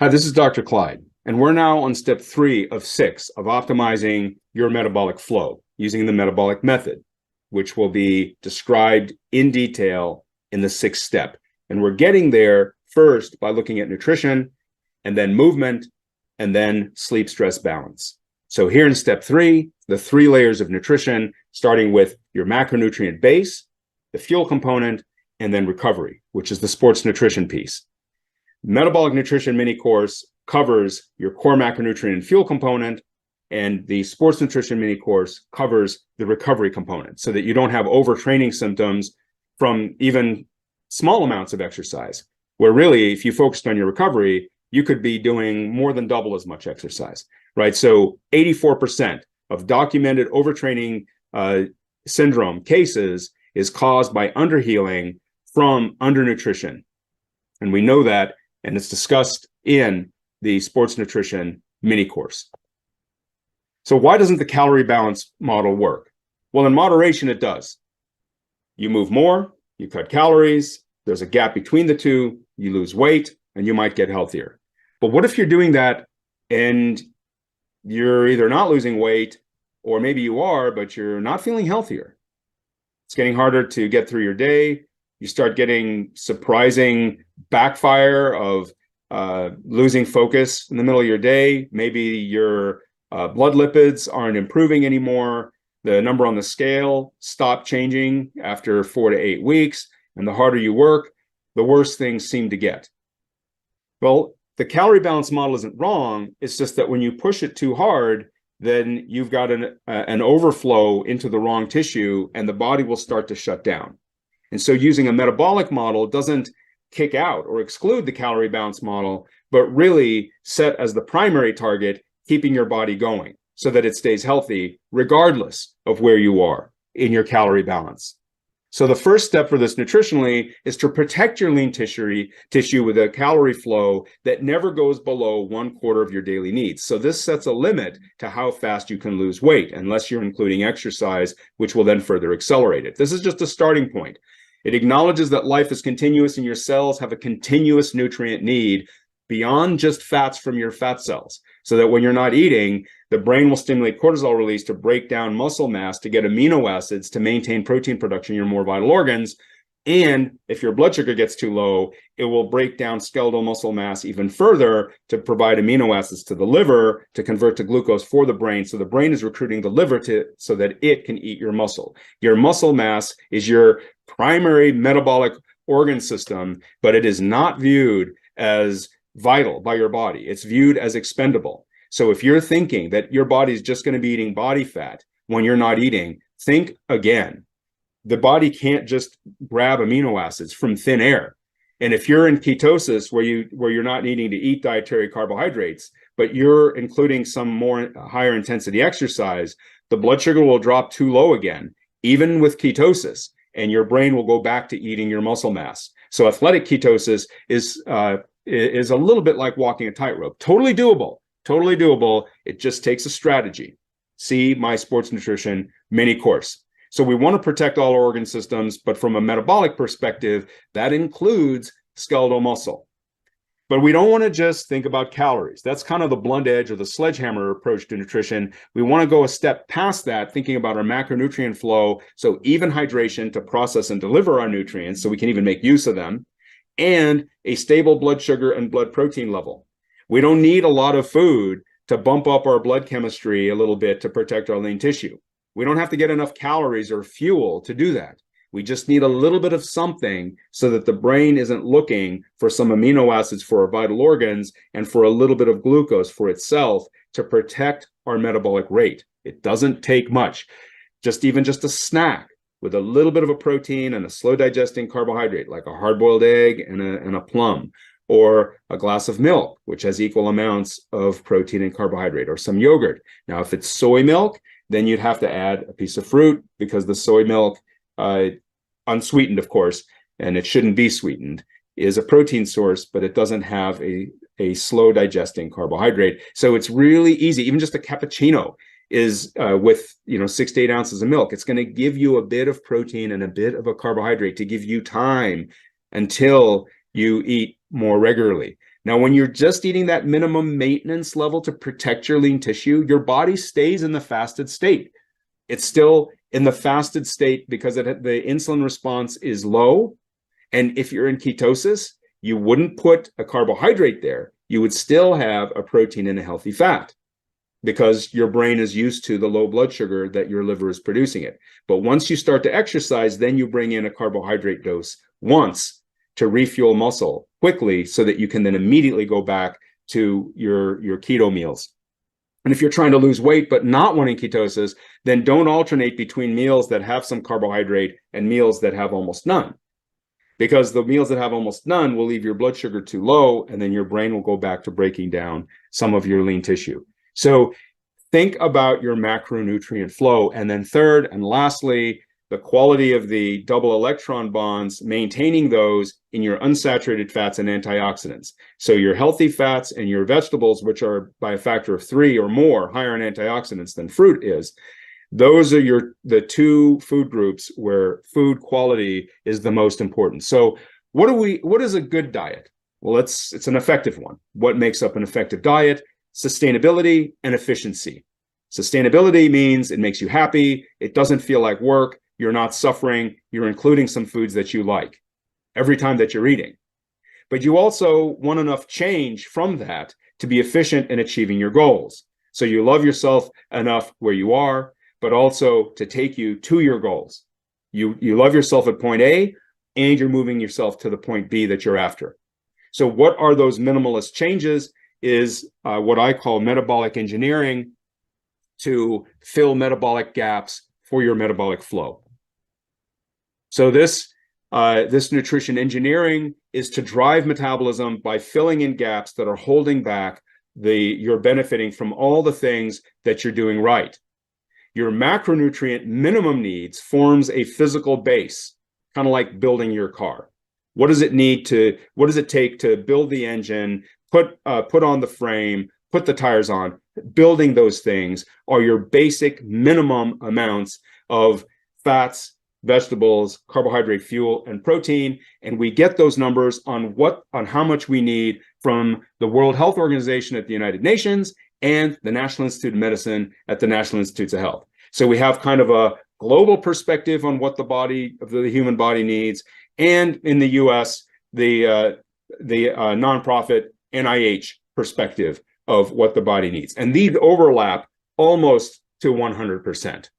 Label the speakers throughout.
Speaker 1: Hi, this is DrClyde, and we're now on step 3 of 6 of optimizing your metabolic flow using the metabolic method, which will be described in detail in the 6th step. And we're getting there first by looking at nutrition, and then movement, and then sleep-stress balance. So here in step 3, the 3 layers of nutrition, starting with your macronutrient base, the fuel component, and then recovery, which is the sports nutrition piece. Metabolic nutrition mini course covers your core macronutrient and fuel component, and the sports nutrition mini course covers the recovery component so that you don't have overtraining symptoms from even small amounts of exercise, where really, if you focused on your recovery, you could be doing more than double as much exercise, right? So 84% of documented overtraining syndrome cases is caused by underhealing from undernutrition. And we know that, and it's discussed in the sports nutrition mini course. So why doesn't the calorie balance model work? Well, in moderation, it does. You move more, you cut calories, there's a gap between the two, you lose weight, and you might get healthier. But what if you're doing that and you're either not losing weight, or maybe you are, but you're not feeling healthier? It's getting harder to get through your day. You start getting surprising backfire of losing focus in the middle of your day. Maybe your blood lipids aren't improving anymore. The number on the scale stopped changing after 4 to 8 weeks. And the harder you work, the worse things seem to get. Well, the calorie balance model isn't wrong. It's just that when you push it too hard, then you've got an overflow into the wrong tissue, and the body will start to shut down. And so using a metabolic model doesn't kick out or exclude the calorie balance model, but really set as the primary target, keeping your body going so that it stays healthy regardless of where you are in your calorie balance. So the first step for this nutritionally is to protect your lean tissue with a calorie flow that never goes below 1/4 of your daily needs. So this sets a limit to how fast you can lose weight, unless you're including exercise, which will then further accelerate it. This is just a starting point. It acknowledges that life is continuous and your cells have a continuous nutrient need beyond just fats from your fat cells, so that when you're not eating, the brain will stimulate cortisol release to break down muscle mass to get amino acids to maintain protein production in your more vital organs. And if your blood sugar gets too low, it will break down skeletal muscle mass even further to provide amino acids to the liver to convert to glucose for the brain. So the brain is recruiting the liver so that it can eat your muscle. Your muscle mass is your primary metabolic organ system, but it is not viewed as vital by your body. It's viewed as expendable. So if you're thinking that your body is just going to be eating body fat when you're not eating, think again. The body can't just grab amino acids from thin air. And if you're in ketosis where you're not needing to eat dietary carbohydrates, but you're including some more higher intensity exercise, the blood sugar will drop too low again, even with ketosis, and your brain will go back to eating your muscle mass. So athletic ketosis is a little bit like walking a tightrope. Totally doable, totally doable. It just takes a strategy. See my sports nutrition mini course. So we want to protect all our organ systems, but from a metabolic perspective, that includes skeletal muscle. But we don't want to just think about calories. That's kind of the blunt edge or the sledgehammer approach to nutrition. We want to go a step past that, thinking about our macronutrient flow, so even hydration to process and deliver our nutrients so we can even make use of them, and a stable blood sugar and blood protein level. We don't need a lot of food to bump up our blood chemistry a little bit to protect our lean tissue. We don't have to get enough calories or fuel to do that. We just need a little bit of something so that the brain isn't looking for some amino acids for our vital organs and for a little bit of glucose for itself to protect our metabolic rate. It doesn't take much. Even just a snack with a little bit of a protein and a slow digesting carbohydrate, like a hard-boiled egg and a plum, or a glass of milk, which has equal amounts of protein and carbohydrate, or some yogurt. Now, if it's soy milk, then you'd have to add a piece of fruit, because the soy milk, unsweetened, of course, and it shouldn't be sweetened, is a protein source, but it doesn't have a slow digesting carbohydrate. So it's really easy. Even just a cappuccino is with 6 to 8 ounces of milk. It's going to give you a bit of protein and a bit of a carbohydrate to give you time until you eat more regularly. Now, when you're just eating that minimum maintenance level to protect your lean tissue, your body stays in the fasted state. It's still in the fasted state because the insulin response is low. And if you're in ketosis, you wouldn't put a carbohydrate there. You would still have a protein and a healthy fat because your brain is used to the low blood sugar that your liver is producing it. But once you start to exercise, then you bring in a carbohydrate dose once to refuel muscle quickly so that you can then immediately go back to your keto meals. And if you're trying to lose weight but not wanting ketosis, then don't alternate between meals that have some carbohydrate and meals that have almost none. Because the meals that have almost none will leave your blood sugar too low, and then your brain will go back to breaking down some of your lean tissue. So think about your macronutrient flow. And then third and lastly, the quality of the double electron bonds, maintaining those in your unsaturated fats and antioxidants. So your healthy fats and your vegetables, which are by a factor of 3 or more higher in antioxidants than fruit is, those are the two food groups where food quality is the most important. So what is a good diet? Well, it's an effective one. What makes up an effective diet? Sustainability and efficiency. Sustainability means it makes you happy. It doesn't feel like work. You're not suffering. You're including some foods that you like every time that you're eating. But you also want enough change from that to be efficient in achieving your goals. So you love yourself enough where you are, but also to take you to your goals. You love yourself at point A, and you're moving yourself to the point B that you're after. So what are those minimalist changes is what I call metabolic engineering to fill metabolic gaps for your metabolic flow. So this nutrition engineering is to drive metabolism by filling in gaps that are holding back you're benefiting from all the things that you're doing right. Your macronutrient minimum needs forms a physical base, kind of like building your car. What does it take to build the engine, put on the frame, put the tires on? Building those things are your basic minimum amounts of fats, vegetables, carbohydrate, fuel, and protein. And we get those numbers on how much we need from the World Health Organization at the United Nations and the National Institute of Medicine at the National Institutes of Health. So we have kind of a global perspective on what the human body needs, and in the U.S., the nonprofit NIH perspective of what the body needs. And these overlap almost to 100%.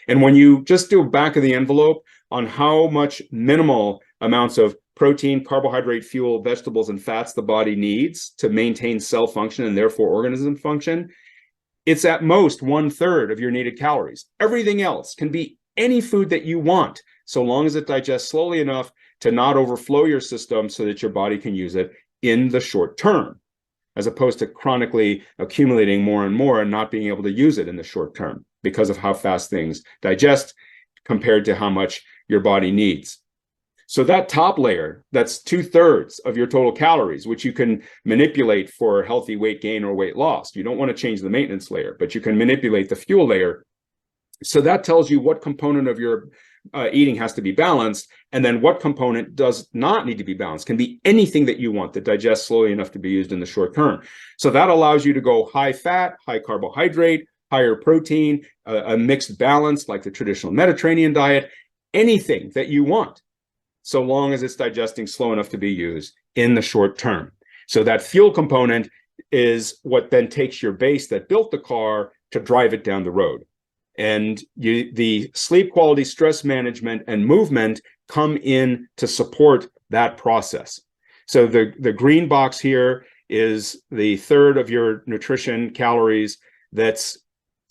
Speaker 1: And when you just do back of the envelope on how much minimal amounts of protein, carbohydrate, fuel, vegetables, and fats the body needs to maintain cell function and therefore organism function, it's at most 1/3 of your needed calories. Everything else can be any food that you want, so long as it digests slowly enough to not overflow your system so that your body can use it in the short term, as opposed to chronically accumulating more and more and not being able to use it in the short term because of how fast things digest compared to how much your body needs. So that top layer, that's 2/3 of your total calories, which you can manipulate for healthy weight gain or weight loss. You don't want to change the maintenance layer, but you can manipulate the fuel layer. So that tells you what component of your eating has to be balanced, and then what component does not need to be balanced. Can be anything that you want that digests slowly enough to be used in the short term. So that allows you to go high fat, high carbohydrate, higher protein, a mixed balance like the traditional Mediterranean diet, anything that you want, so long as it's digesting slow enough to be used in the short term. So that fuel component is what then takes your base that built the car to drive it down the road. And the sleep quality, stress management, and movement come in to support that process. So the green box here is the third of your nutrition calories that's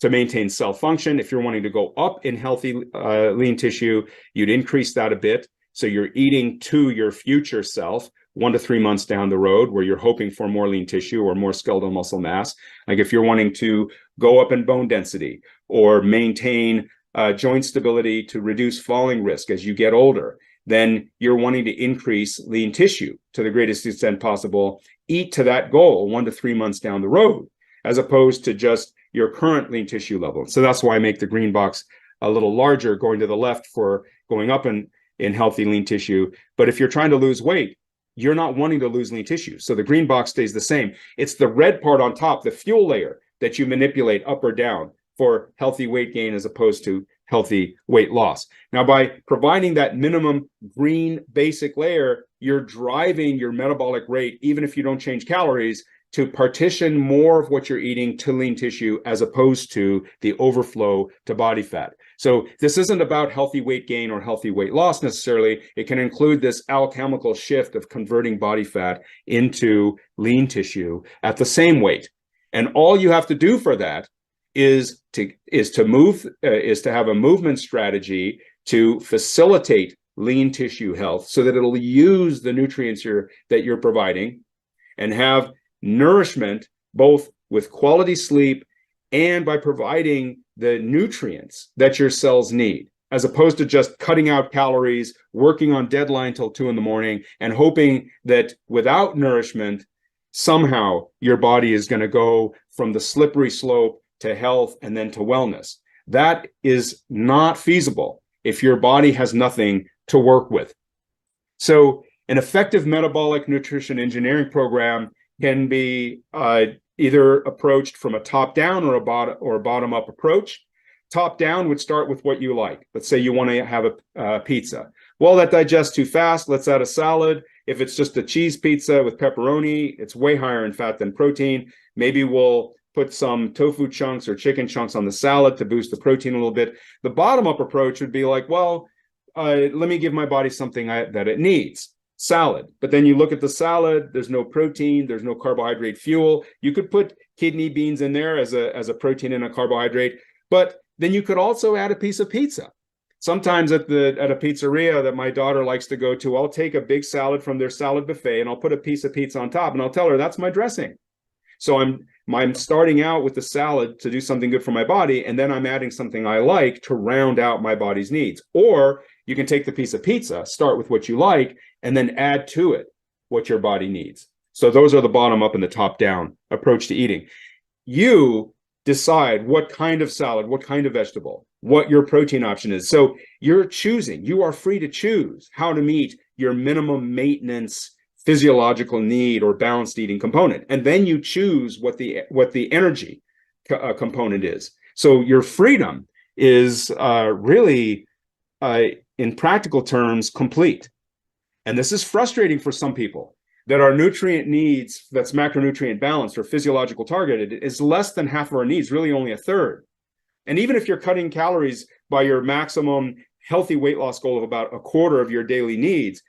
Speaker 1: to maintain cell function. If you're wanting to go up in healthy lean tissue, you'd increase that a bit. So you're eating to your future self 1 to 3 months down the road, where you're hoping for more lean tissue or more skeletal muscle mass. Like if you're wanting to go up in bone density or maintain joint stability to reduce falling risk as you get older, then you're wanting to increase lean tissue to the greatest extent possible. Eat to that goal 1 to 3 months down the road, as opposed to just your current lean tissue level. So that's why I make the green box a little larger, going to the left for going up in healthy lean tissue. But if you're trying to lose weight, you're not wanting to lose lean tissue. So the green box stays the same. It's the red part on top, the fuel layer, that you manipulate up or down for healthy weight gain as opposed to healthy weight loss. Now, by providing that minimum green basic layer, you're driving your metabolic rate, even if you don't change calories, to partition more of what you're eating to lean tissue as opposed to the overflow to body fat. So this isn't about healthy weight gain or healthy weight loss necessarily. It can include this alchemical shift of converting body fat into lean tissue at the same weight. And all you have to do for that is to have a movement strategy to facilitate lean tissue health so that it'll use the nutrients that you're providing, and have nourishment both with quality sleep and by providing the nutrients that your cells need, as opposed to just cutting out calories, working on deadline till 2 a.m, and hoping that without nourishment, somehow your body is going to go from the slippery slope to health and then to wellness. That is not feasible if your body has nothing to work with. So an effective metabolic nutrition engineering program can be either approached from a top-down or a bottom-up approach. Top-down would start with what you like. Let's say you want to have a pizza. Well, that digests too fast. Let's add a salad. If it's just a cheese pizza with pepperoni, it's way higher in fat than protein. Maybe we'll put some tofu chunks or chicken chunks on the salad to boost the protein a little bit. The bottom-up approach would be like, well, let me give my body something that it needs. Salad. But then you look at the salad, there's no protein, there's no carbohydrate fuel. You could put kidney beans in there as a protein and a carbohydrate, but then you could also add a piece of pizza. Sometimes at a pizzeria that my daughter likes to go to, I'll take a big salad from their salad buffet and I'll put a piece of pizza on top and I'll tell her that's my dressing. So I'm starting out with the salad to do something good for my body, and then I'm adding something I like to round out my body's needs. Or you can take the piece of pizza, start with what you like, and then add to it what your body needs. So those are the bottom up and the top down approach to eating. You decide what kind of salad, what kind of vegetable, what your protein option is. So you're choosing, you are free to choose how to meet your minimum maintenance physiological need or balanced eating component. And then you choose what the energy component is. So your freedom is really, in practical terms, complete. And this is frustrating for some people, that our nutrient needs, that's macronutrient balanced or physiological targeted, is less than half of our needs, really only a third. And even if you're cutting calories by your maximum healthy weight loss goal of about a quarter of your daily needs,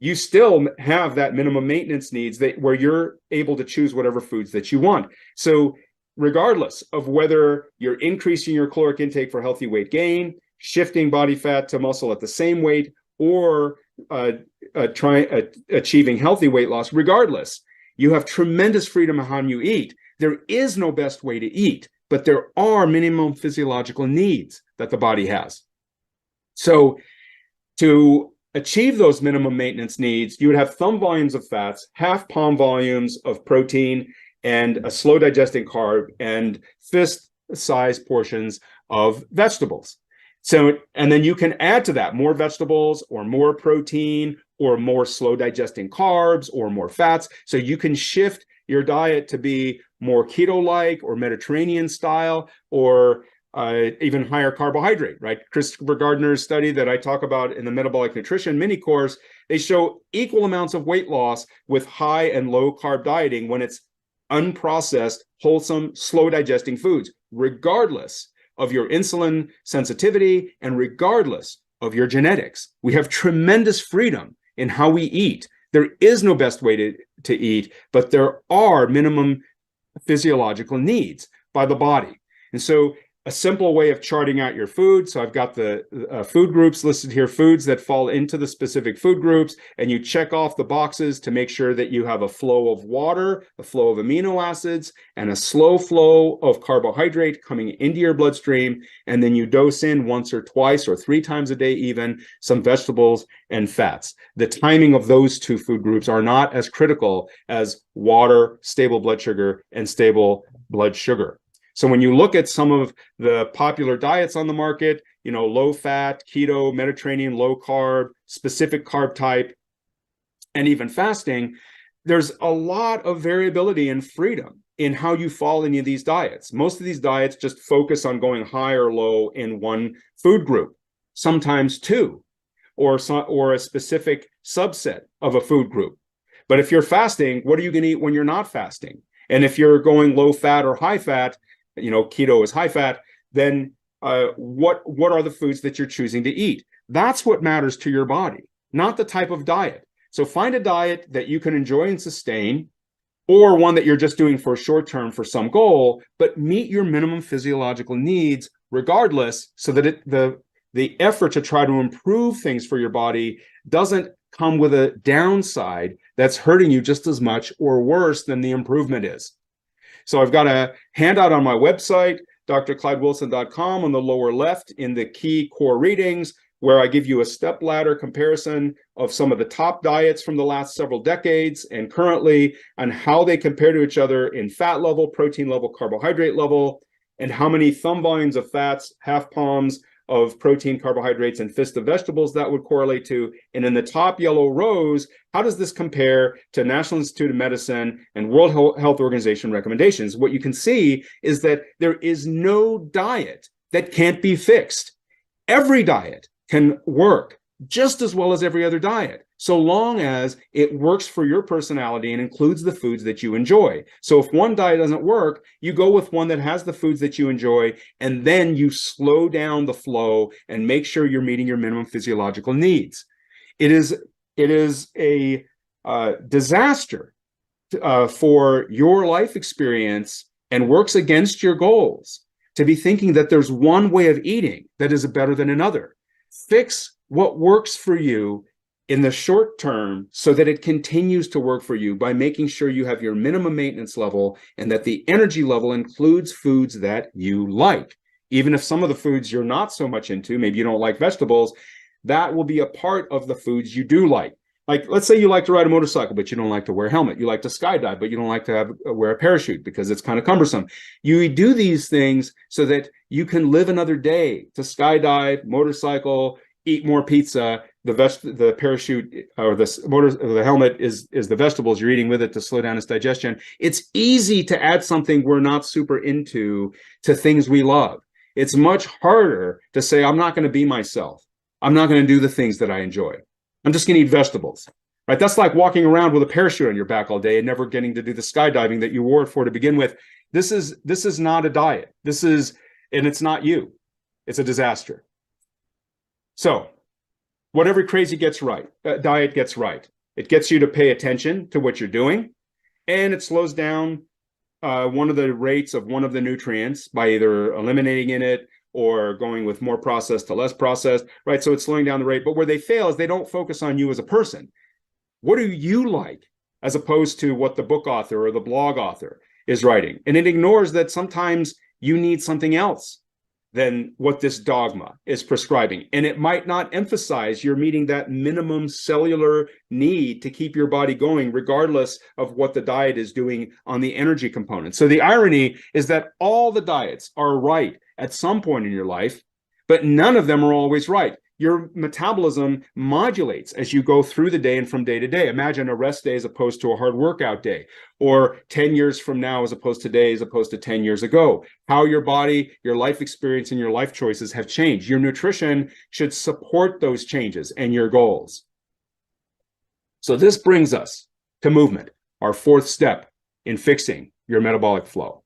Speaker 1: you still have that minimum maintenance needs where you're able to choose whatever foods that you want. So regardless of whether you're increasing your caloric intake for healthy weight gain, shifting body fat to muscle at the same weight, or achieving healthy weight loss, regardless, you have tremendous freedom of how you eat. There is no best way to eat, but there are minimum physiological needs that the body has. So to achieve those minimum maintenance needs, you would have thumb volumes of fats, half palm volumes of protein, and a slow digesting carb, and fist-sized portions of vegetables. So, and then you can add to that more vegetables or more protein or more slow digesting carbs or more fats. So you can shift your diet to be more keto-like or Mediterranean style, or even higher carbohydrate, right? Christopher Gardner's study that I talk about in the Metabolic Nutrition mini course, they show equal amounts of weight loss with high and low carb dieting when it's unprocessed, wholesome, slow digesting foods, regardless of your insulin sensitivity and regardless of your genetics. We have tremendous freedom in how we eat. There is no best way to eat, but there are minimum physiological needs by the body. And so a simple way of charting out your food. So I've got the food groups listed here, foods that fall into the specific food groups, and you check off the boxes to make sure that you have a flow of water, a flow of amino acids, and a slow flow of carbohydrate coming into your bloodstream. And then you dose in once or twice or 3 times a day, even some vegetables and fats. The timing of those two food groups are not as critical as water, stable blood sugar, and stable blood sugar. So when you look at some of the popular diets on the market, low fat, keto, Mediterranean, low carb, specific carb type, and even fasting, there's a lot of variability and freedom in how you fall into these diets. Most of these diets just focus on going high or low in one food group, sometimes two, or a specific subset of a food group. But if you're fasting, what are you going to eat when you're not fasting? And if you're going low fat or high fat, keto is high fat, then what are the foods that you're choosing to eat? That's what matters to your body, not the type of diet. So find a diet that you can enjoy and sustain, or one that you're just doing for a short term for some goal, but meet your minimum physiological needs regardless, so that the effort to try to improve things for your body doesn't come with a downside that's hurting you just as much or worse than the improvement is. So I've got a handout on my website, drclydewilson.com, on the lower left in the key core readings, where I give you a step ladder comparison of some of the top diets from the last several decades and currently, and how they compare to each other in fat level, protein level, carbohydrate level, and how many thumb volumes of fats, half palms of protein, carbohydrates, and fist of vegetables that would correlate to. And in the top yellow rows, how does this compare to National Institute of Medicine and World Health Organization recommendations? What you can see is that there is no diet that can't be fixed. Every diet can work just as well as every other diet, so long as it works for your personality and includes the foods that you enjoy. So if one diet doesn't work, you go with one that has the foods that you enjoy, and then you slow down the flow and make sure you're meeting your minimum physiological needs. It is a disaster for your life experience, and works against your goals, to be thinking that there's one way of eating that is better than another. Fix what works for you in the short term so that it continues to work for you by making sure you have your minimum maintenance level, and that the energy level includes foods that you like. Even if some of the foods you're not so much into, maybe you don't like vegetables, that will be a part of the foods you do like. Like, let's say you like to ride a motorcycle, but you don't like to wear a helmet. You like to skydive, but you don't like to wear a parachute because it's kind of cumbersome. You do these things so that you can live another day to skydive, motorcycle, eat more pizza. The parachute or the helmet is the vegetables you're eating with it to slow down its digestion. It's easy to add something we're not super into to things we love. It's much harder to say, I'm not going to be myself. I'm not going to do the things that I enjoy. I'm just going to eat vegetables, right? That's like walking around with a parachute on your back all day and never getting to do the skydiving that you wore it for to begin with. This is not a diet. And it's not you. It's a disaster. So what every crazy diet gets right. It gets you to pay attention to what you're doing, and it slows down one of the rates of one of the nutrients by either eliminating in it or going with more processed to less processed, right? So it's slowing down the rate. But where they fail is they don't focus on you as a person. What do you like, as opposed to what the book author or the blog author is writing? And it ignores that sometimes you need something else than what this dogma is prescribing. And it might not emphasize you're meeting that minimum cellular need to keep your body going, regardless of what the diet is doing on the energy component. So the irony is that all the diets are right at some point in your life, but none of them are always right. Your metabolism modulates as you go through the day and from day to day. Imagine a rest day as opposed to a hard workout day, or 10 years from now as opposed to today as opposed to 10 years ago. How your body, your life experience, and your life choices have changed. Your nutrition should support those changes and your goals. So this brings us to movement, our fourth step in fixing your metabolic flow.